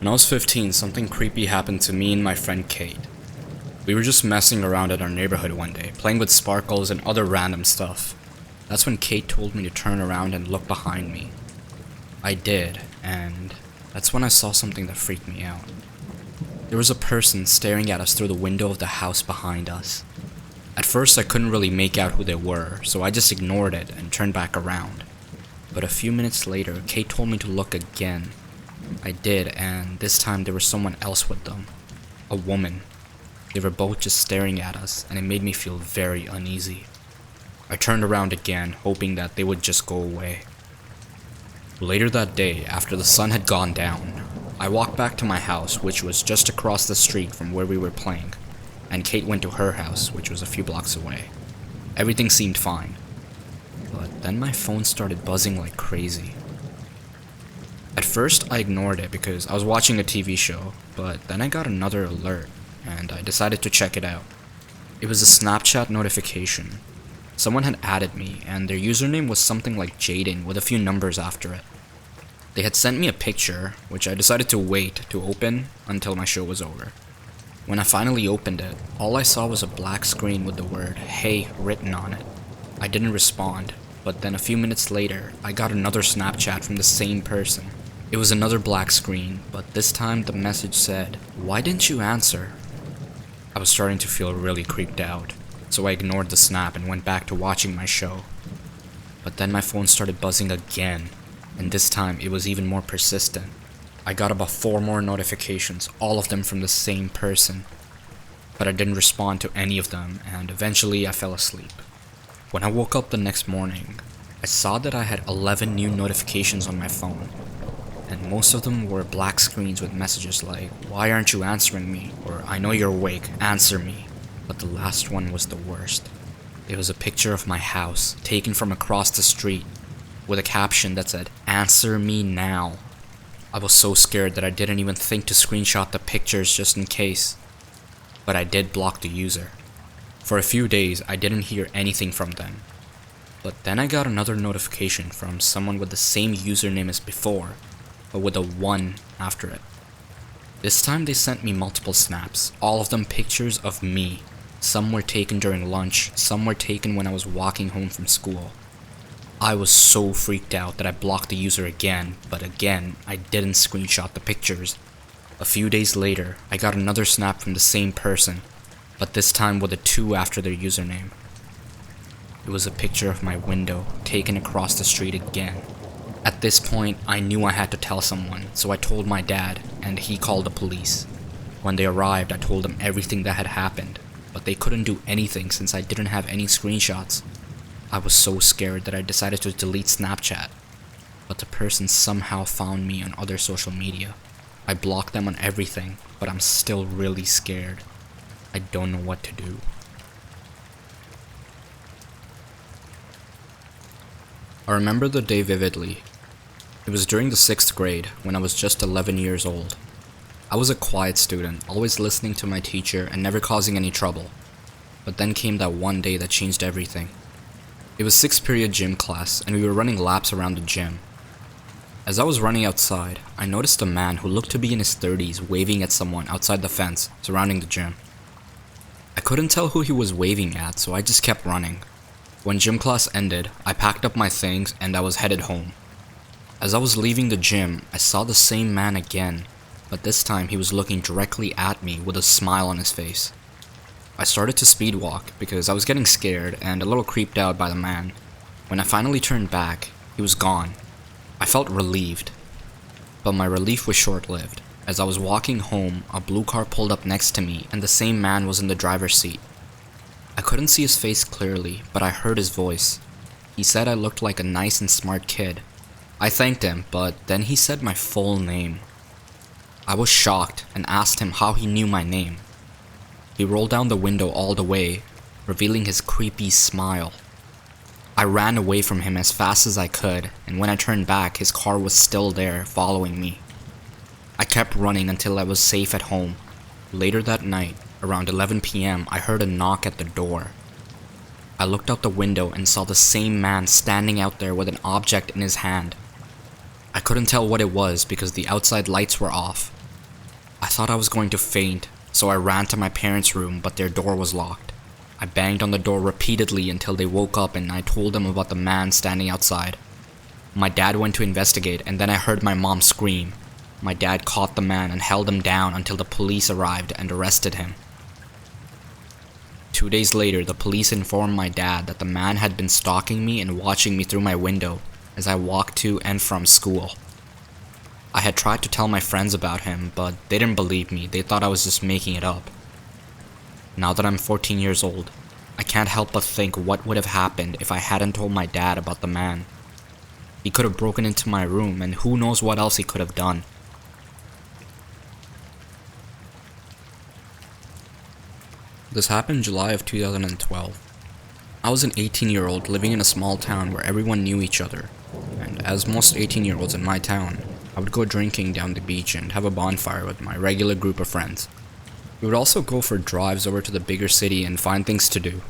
When I was 15, something creepy happened to me and my friend Kate. We were just messing around in our neighborhood one day, playing with sparkles and other random stuff. That's when Kate told me to turn around and look behind me. I did, and that's when I saw something that freaked me out. There was a person staring at us through the window of the house behind us. At first I couldn't really make out who they were, so I just ignored it and turned back around. But a few minutes later, Kate told me to look again. I did, and this time there was someone else with them. A woman. They were both just staring at us, and it made me feel very uneasy. I turned around again, hoping that they would just go away. Later that day, after the sun had gone down, I walked back to my house, which was just across the street from where we were playing, and Kate went to her house, which was a few blocks away. Everything seemed fine, but then my phone started buzzing like crazy. At first, I ignored it because I was watching a TV show, but then I got another alert, and I decided to check it out. It was a Snapchat notification. Someone had added me, and their username was something like Jaden with a few numbers after it. They had sent me a picture, which I decided to wait to open until my show was over. When I finally opened it, all I saw was a black screen with the word "Hey" written on it. I didn't respond, but then a few minutes later, I got another Snapchat from the same person. It was another black screen, but this time the message said, "Why didn't you answer?" I was starting to feel really creeped out, so I ignored the snap and went back to watching my show. But then my phone started buzzing again, and this time it was even more persistent. I got about 4 more notifications, all of them from the same person. But I didn't respond to any of them, and eventually I fell asleep. When I woke up the next morning, I saw that I had 11 new notifications on my phone. And most of them were black screens with messages like, "Why aren't you answering me?" or "I know you're awake, answer me." But the last one was the worst. It was a picture of my house, taken from across the street, with a caption that said, "Answer me now." I was so scared that I didn't even think to screenshot the pictures just in case. But I did block the user. For a few days, I didn't hear anything from them. But then I got another notification from someone with the same username as before, but with a 1 after it. This time they sent me multiple snaps, all of them pictures of me. Some were taken during lunch, some were taken when I was walking home from school. I was so freaked out that I blocked the user again, but again, I didn't screenshot the pictures. A few days later, I got another snap from the same person, but this time with a 2 after their username. It was a picture of my window, taken across the street again. At this point, I knew I had to tell someone, so I told my dad, and he called the police. When they arrived, I told them everything that had happened, but they couldn't do anything since I didn't have any screenshots. I was so scared that I decided to delete Snapchat, but the person somehow found me on other social media. I blocked them on everything, but I'm still really scared. I don't know what to do. I remember the day vividly. It was during the 6th grade, when I was just 11 years old. I was a quiet student, always listening to my teacher and never causing any trouble. But then came that one day that changed everything. It was 6th period gym class, and we were running laps around the gym. As I was running outside, I noticed a man who looked to be in his 30s waving at someone outside the fence surrounding the gym. I couldn't tell who he was waving at, so I just kept running. When gym class ended, I packed up my things and I was headed home. As I was leaving the gym, I saw the same man again, but this time he was looking directly at me with a smile on his face. I started to speed walk because I was getting scared and a little creeped out by the man. When I finally turned back, he was gone. I felt relieved, but my relief was short-lived. As I was walking home, a blue car pulled up next to me and the same man was in the driver's seat. I couldn't see his face clearly, but I heard his voice. He said I looked like a nice and smart kid. I thanked him, but then he said my full name. I was shocked and asked him how he knew my name. He rolled down the window all the way, revealing his creepy smile. I ran away from him as fast as I could, and when I turned back, his car was still there, following me. I kept running until I was safe at home. Later that night, around 11 p.m., I heard a knock at the door. I looked out the window and saw the same man standing out there with an object in his hand. I couldn't tell what it was because the outside lights were off, I thought I was going to faint, so I ran to my parents' room, but their door was locked. I banged on the door repeatedly until they woke up and I told them about the man standing outside. My dad went to investigate and then I heard my mom scream. My dad caught the man and held him down until the police arrived and arrested him. 2 days later, the police informed my dad that the man had been stalking me and watching me through my window as I walked to and from school. I had tried to tell my friends about him, but they didn't believe me. They thought I was just making it up. Now that I'm 14 years old, I can't help but think what would have happened if I hadn't told my dad about the man. He could have broken into my room, and who knows what else he could have done. This happened in July of 2012. I was an 18-year-old living in a small town where everyone knew each other, and as most 18-year-olds in my town, I would go drinking down the beach and have a bonfire with my regular group of friends. We would also go for drives over to the bigger city and find things to do.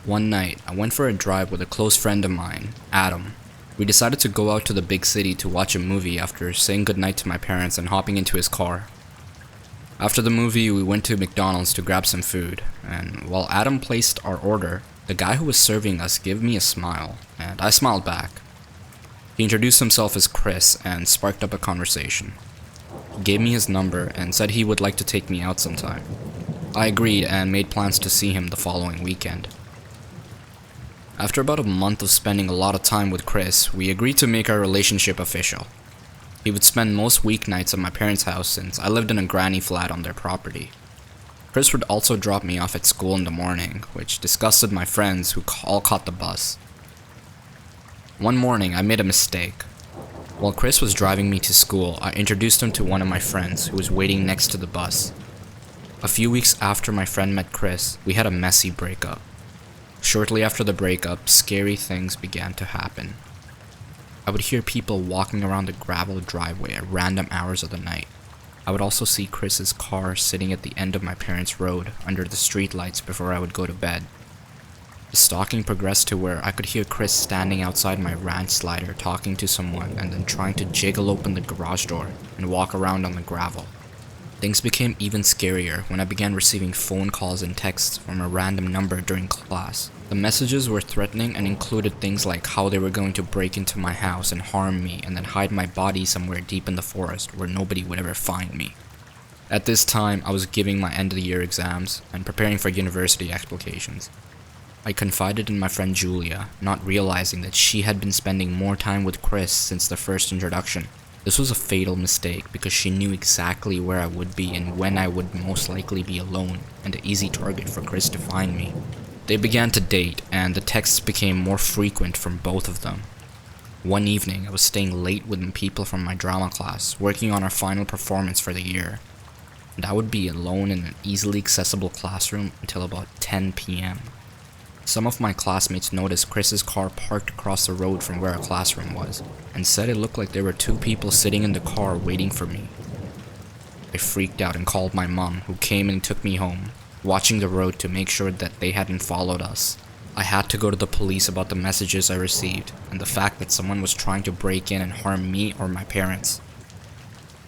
One night, I went for a drive with a close friend of mine, Adam. We decided to go out to the big city to watch a movie after saying goodnight to my parents and hopping into his car. After the movie, we went to McDonald's to grab some food, and while Adam placed our order, the guy who was serving us gave me a smile, and I smiled back. He introduced himself as Chris and sparked up a conversation. He gave me his number and said he would like to take me out sometime. I agreed and made plans to see him the following weekend. After about a month of spending a lot of time with Chris, we agreed to make our relationship official. He would spend most weeknights at my parents' house since I lived in a granny flat on their property. Chris would also drop me off at school in the morning, which disgusted my friends who all caught the bus. One morning, I made a mistake. While Chris was driving me to school, I introduced him to one of my friends who was waiting next to the bus. A few weeks after my friend met Chris, we had a messy breakup. Shortly after the breakup, scary things began to happen. I would hear people walking around the gravel driveway at random hours of the night. I would also see Chris's car sitting at the end of my parents' road under the streetlights before I would go to bed. The stalking progressed to where I could hear Chris standing outside my ranch slider talking to someone and then trying to jiggle open the garage door and walk around on the gravel. Things became even scarier when I began receiving phone calls and texts from a random number during class. The messages were threatening and included things like how they were going to break into my house and harm me and then hide my body somewhere deep in the forest where nobody would ever find me. At this time, I was giving my end of the year exams and preparing for university applications. I confided in my friend Julia, not realizing that she had been spending more time with Chris since the first introduction. This was a fatal mistake because she knew exactly where I would be and when I would most likely be alone, and an easy target for Chris to find me. They began to date, and the texts became more frequent from both of them. One evening, I was staying late with people from my drama class, working on our final performance for the year, and I would be alone in an easily accessible classroom until about 10 p.m. Some of my classmates noticed Chris's car parked across the road from where our classroom was, and said it looked like there were two people sitting in the car waiting for me. I freaked out and called my mom, who came and took me home, watching the road to make sure that they hadn't followed us. I had to go to the police about the messages I received, and the fact that someone was trying to break in and harm me or my parents.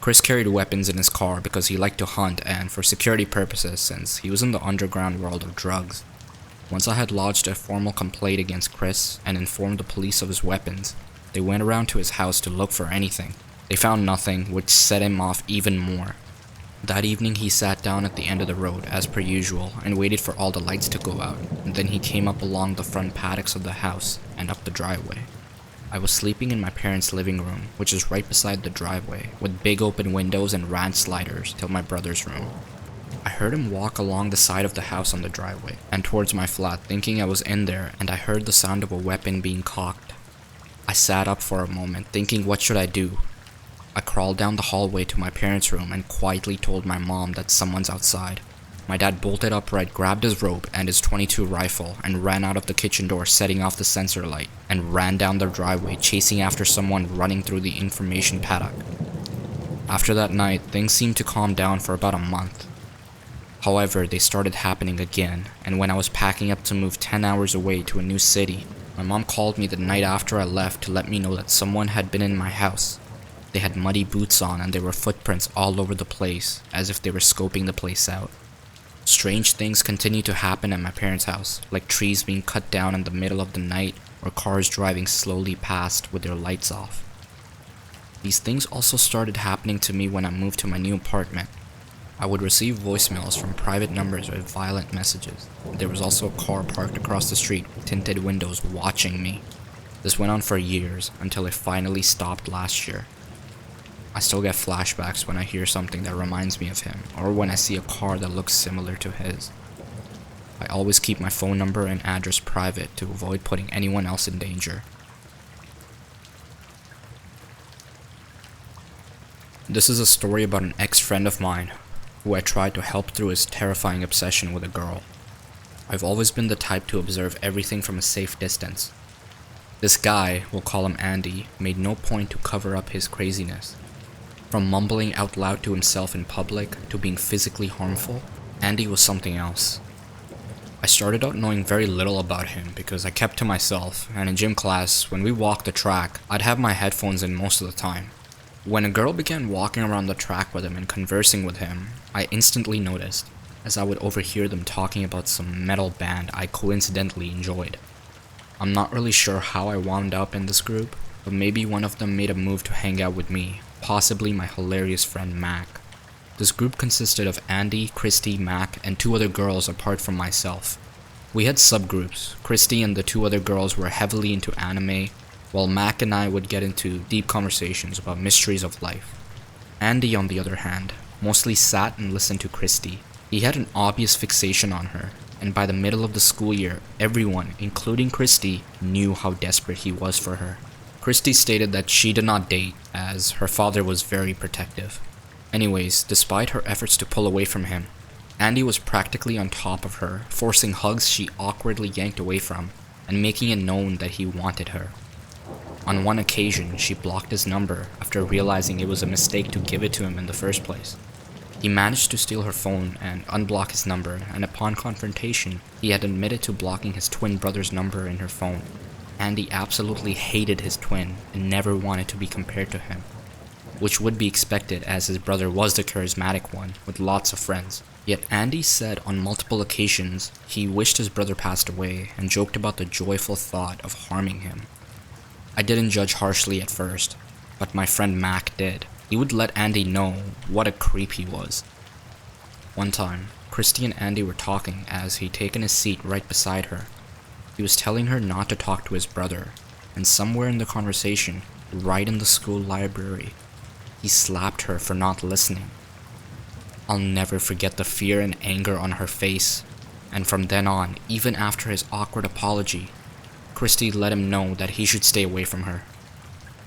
Chris carried weapons in his car because he liked to hunt and for security purposes since he was in the underground world of drugs. Once I had lodged a formal complaint against Chris and informed the police of his weapons, they went around to his house to look for anything. They found nothing, which set him off even more. That evening he sat down at the end of the road, as per usual, and waited for all the lights to go out, and then he came up along the front paddocks of the house and up the driveway. I was sleeping in my parents' living room, which is right beside the driveway, with big open windows and ranch sliders till my brother's room. I heard him walk along the side of the house on the driveway, and towards my flat, thinking I was in there, and I heard the sound of a weapon being cocked. I sat up for a moment, thinking what should I do? I crawled down the hallway to my parents' room and quietly told my mom that someone's outside. My dad bolted upright, grabbed his rope and his .22 rifle, and ran out of the kitchen door, setting off the sensor light, and ran down the driveway, chasing after someone running through the information paddock. After that night, things seemed to calm down for about a month. However, they started happening again, and when I was packing up to move 10 hours away to a new city, my mom called me the night after I left to let me know that someone had been in my house. They had muddy boots on and there were footprints all over the place, as if they were scoping the place out. Strange things continued to happen at my parents' house, like trees being cut down in the middle of the night or cars driving slowly past with their lights off. These things also started happening to me when I moved to my new apartment. I would receive voicemails from private numbers with violent messages. There was also a car parked across the street with tinted windows watching me. This went on for years until it finally stopped last year. I still get flashbacks when I hear something that reminds me of him, or when I see a car that looks similar to his. I always keep my phone number and address private to avoid putting anyone else in danger. This is a story about an ex-friend of mine, who I tried to help through his terrifying obsession with a girl. I've always been the type to observe everything from a safe distance. This guy, we'll call him Andy, made no point to cover up his craziness. From mumbling out loud to himself in public to being physically harmful, Andy was something else. I started out knowing very little about him because I kept to myself, and in gym class, when we walked the track, I'd have my headphones in most of the time. When a girl began walking around the track with him and conversing with him, I instantly noticed, as I would overhear them talking about some metal band I coincidentally enjoyed. I'm not really sure how I wound up in this group, but maybe one of them made a move to hang out with me, possibly my hilarious friend Mac. This group consisted of Andy, Christy, Mac, and 2 other girls apart from myself. We had subgroups. Christy and the 2 other girls were heavily into anime, while Mac and I would get into deep conversations about mysteries of life. Andy, on the other hand, mostly sat and listened to Christy. He had an obvious fixation on her, and by the middle of the school year, everyone, including Christy, knew how desperate he was for her. Christy stated that she did not date, as her father was very protective. Anyways, despite her efforts to pull away from him, Andy was practically on top of her, forcing hugs she awkwardly yanked away from, and making it known that he wanted her. On one occasion, she blocked his number after realizing it was a mistake to give it to him in the first place. He managed to steal her phone and unblock his number, and upon confrontation, he had admitted to blocking his twin brother's number in her phone. Andy absolutely hated his twin and never wanted to be compared to him, which would be expected as his brother was the charismatic one with lots of friends. Yet Andy said on multiple occasions he wished his brother passed away and joked about the joyful thought of harming him. I didn't judge harshly at first, but my friend Mac did. He would let Andy know what a creep he was. One time, Christy and Andy were talking as he'd taken his seat right beside her. He was telling her not to talk to his brother, and somewhere in the conversation, right in the school library, he slapped her for not listening. I'll never forget the fear and anger on her face, and from then on, even after his awkward apology, Christy let him know that he should stay away from her.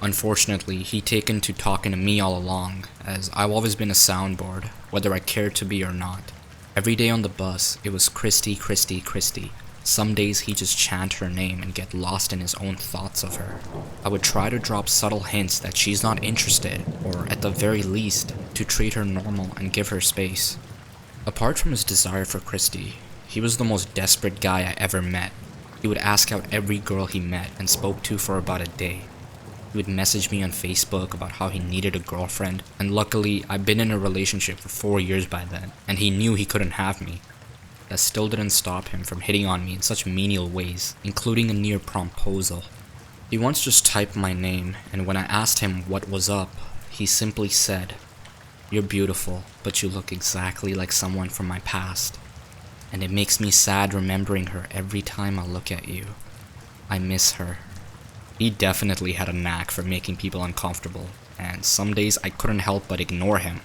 Unfortunately, he'd taken to talking to me all along, as I've always been a soundboard, whether I cared to be or not. Every day on the bus, it was Christy, Christy, Christy. Some days he'd just chant her name and get lost in his own thoughts of her. I would try to drop subtle hints that she's not interested, or at the very least, to treat her normal and give her space. Apart from his desire for Christy, he was the most desperate guy I ever met. He would ask out every girl he met and spoke to for about a day. He would message me on Facebook about how he needed a girlfriend, and luckily I'd been in a relationship for 4 years by then, and he knew he couldn't have me. That still didn't stop him from hitting on me in such menial ways, including a near promposal. He once just typed my name, and when I asked him what was up, he simply said, "You're beautiful, but you look exactly like someone from my past. And it makes me sad remembering her every time I look at you. I miss her." He definitely had a knack for making people uncomfortable, and some days I couldn't help but ignore him.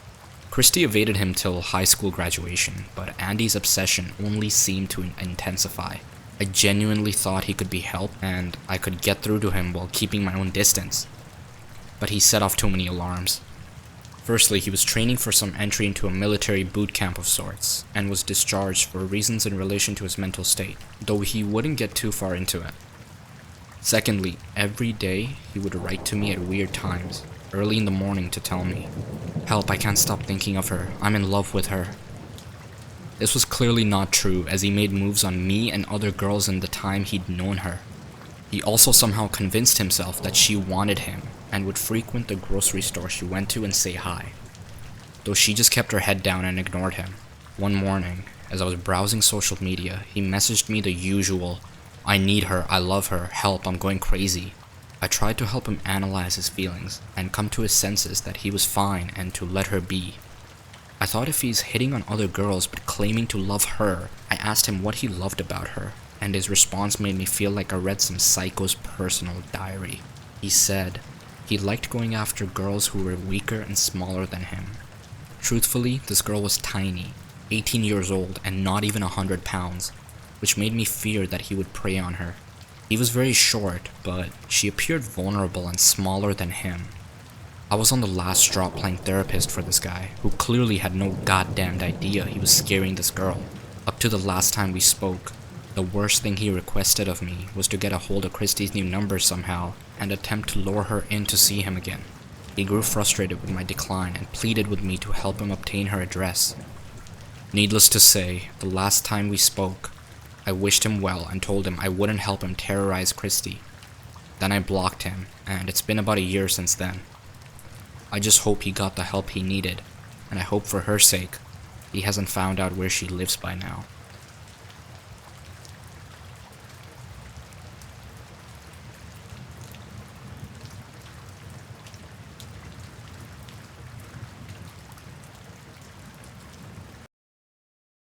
Christy evaded him till high school graduation, but Andy's obsession only seemed to intensify. I genuinely thought he could be helped, and I could get through to him while keeping my own distance. But he set off too many alarms. Firstly, he was training for some entry into a military boot camp of sorts, and was discharged for reasons in relation to his mental state, though he wouldn't get too far into it. Secondly, every day he would write to me at weird times, early in the morning to tell me, "Help, I can't stop thinking of her, I'm in love with her." This was clearly not true, as he made moves on me and other girls in the time he'd known her. He also somehow convinced himself that she wanted him, and would frequent the grocery store she went to and say hi, though she just kept her head down and ignored him. One morning, as I was browsing social media, he messaged me the usual, "I need her, I love her, help, I'm going crazy." I tried to help him analyze his feelings and come to his senses that he was fine and to let her be. I thought if he's hitting on other girls but claiming to love her, I asked him what he loved about her, and his response made me feel like I read some psycho's personal diary. He said he liked going after girls who were weaker and smaller than him. Truthfully, this girl was tiny, 18 years old and not even 100 pounds, which made me fear that he would prey on her. He was very short, but she appeared vulnerable and smaller than him. I was on the last straw playing therapist for this guy, who clearly had no goddamned idea he was scaring this girl. Up to the last time we spoke, the worst thing he requested of me was to get a hold of Christy's new number somehow and attempt to lure her in to see him again. He grew frustrated with my decline and pleaded with me to help him obtain her address. Needless to say, the last time we spoke, I wished him well and told him I wouldn't help him terrorize Christy. Then I blocked him, and it's been about a year since then. I just hope he got the help he needed, and I hope for her sake, he hasn't found out where she lives by now.